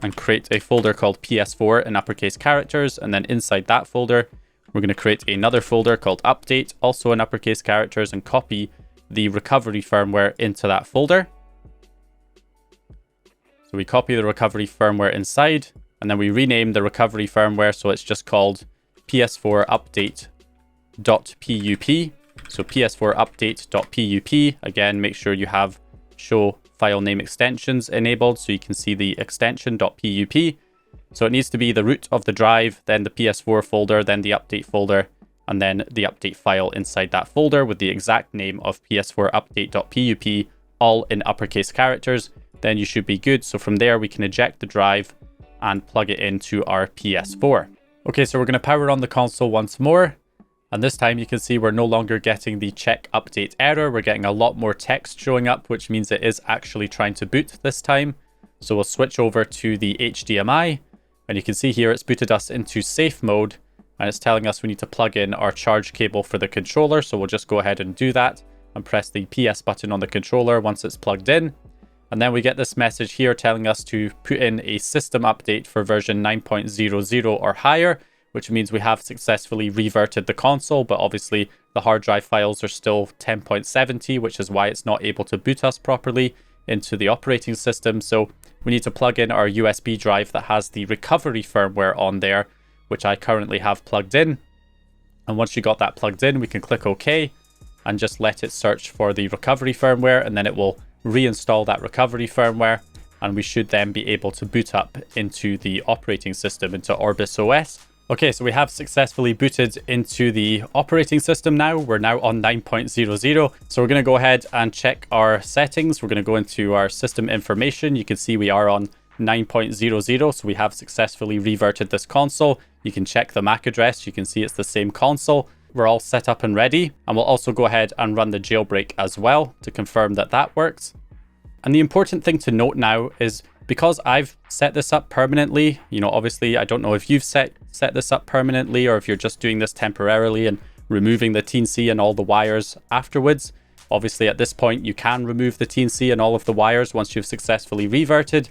and create a folder called PS4 in uppercase characters. And then inside that folder, we're going to create another folder called update, also in uppercase characters, and copy the recovery firmware into that folder. So we copy the recovery firmware inside, and then we rename the recovery firmware. So it's just called PS4 update.pup. So PS4 update.pup. Again, make sure you have show file name extensions enabled so you can see the extension .pup. So it needs to be the root of the drive, then the PS4 folder, then the update folder, and then the update file inside that folder with the exact name of PS4 update.pup, all in uppercase characters. Then you should be good. So from there, we can eject the drive and plug it into our PS4. Okay, so we're going to power on the console once more. And this time you can see we're no longer getting the check update error. We're getting a lot more text showing up, which means it is actually trying to boot this time. So we'll switch over to the HDMI. And you can see here it's booted us into safe mode. And it's telling us we need to plug in our charge cable for the controller. So we'll just go ahead and do that and press the PS button on the controller once it's plugged in. And then we get this message here telling us to put in a system update for version 9.00 or higher, which means we have successfully reverted the console, but obviously the hard drive files are still 10.70, which is why it's not able to boot us properly into the operating system. So we need to plug in our USB drive that has the recovery firmware on there, which I currently have plugged in. And once you got that plugged in, we can click OK and just let it search for the recovery firmware, and then it will reinstall that recovery firmware. And we should then be able to boot up into the operating system, into Orbis OS. Okay, so we have successfully booted into the operating system now. We're now on 9.00. So we're going to go ahead and check our settings. We're going to go into our system information. You can see we are on 9.00. So we have successfully reverted this console. You can check the MAC address. You can see it's the same console. we're all set up and ready. And we'll also go ahead and run the jailbreak as well to confirm that that works. And the important thing to note now is because I've set this up permanently, you know, obviously I don't know if you've set this up permanently or if you're just doing this temporarily and removing the Teensy and all the wires afterwards. Obviously at this point you can remove the Teensy and all of the wires once you've successfully reverted.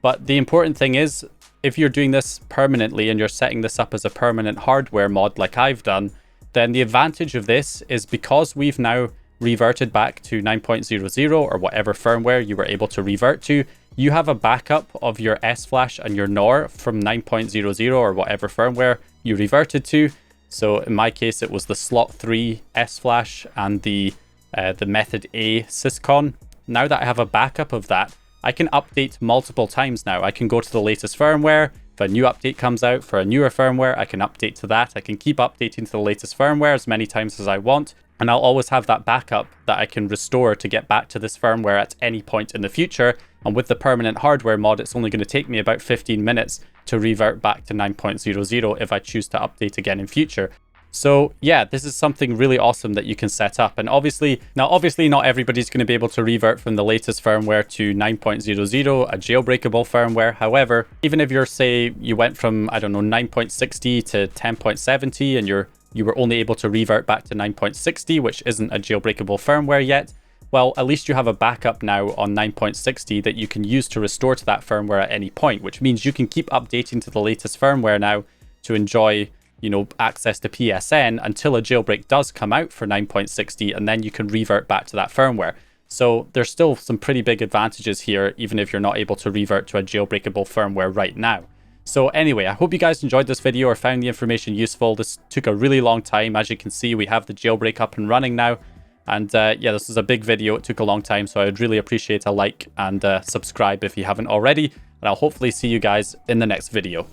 But the important thing is, if you're doing this permanently and you're setting this up as a permanent hardware mod like I've done, then the advantage of this is because we've now reverted back to 9.00 or whatever firmware you were able to revert to, you have a backup of your S-Flash and your Nor from 9.00 or whatever firmware you reverted to. So in my case, it was the slot 3 S-Flash and the method A Syscon. Now that I have a backup of that, I can update multiple times now. I can go to the latest firmware. If a new update comes out for a newer firmware, I can update to that. I can keep updating to the latest firmware as many times as I want. And I'll always have that backup that I can restore to get back to this firmware at any point in the future. And with the permanent hardware mod, it's only going to take me about 15 minutes to revert back to 9.00 if I choose to update again in future. So yeah, this is something really awesome that you can set up. And obviously not everybody's going to be able to revert from the latest firmware to 9.00, a jailbreakable firmware. However, even if you're, say, you went from, I don't know, 9.60 to 10.70 and you were only able to revert back to 9.60, which isn't a jailbreakable firmware yet, well, at least you have a backup now on 9.60 that you can use to restore to that firmware at any point, which means you can keep updating to the latest firmware now to enjoy, you know, access to PSN until a jailbreak does come out for 9.60, and then you can revert back to that firmware. So there's still some pretty big advantages here, even if you're not able to revert to a jailbreakable firmware right now. So anyway, I hope you guys enjoyed this video or found the information useful. This took a really long time. As you can see, we have the jailbreak up and running now. And yeah, this is a big video. It took a long time, so I would really appreciate a like and subscribe if you haven't already. And I'll hopefully see you guys in the next video.